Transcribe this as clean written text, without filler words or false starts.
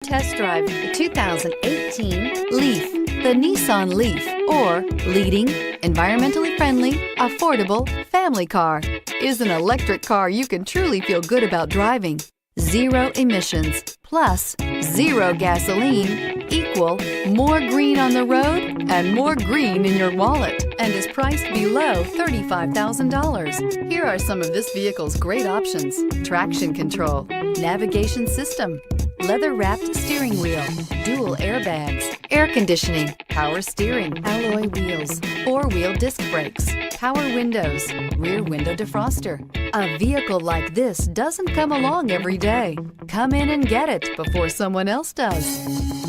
Test drive the 2018 Leaf. The Nissan Leaf, or leading, environmentally friendly, affordable family car, is an electric car you can truly feel good about driving. Zero emissions plus zero gasoline equal more green on the road and more green in your wallet, and is priced below $35,000. Here are some of this vehicle's great options: traction control, navigation system, leather-wrapped steering wheel, dual airbags, air conditioning, power steering, alloy wheels, four-wheel disc brakes, power windows, rear window defroster. A vehicle like this doesn't come along every day. Come in and get it before someone else does.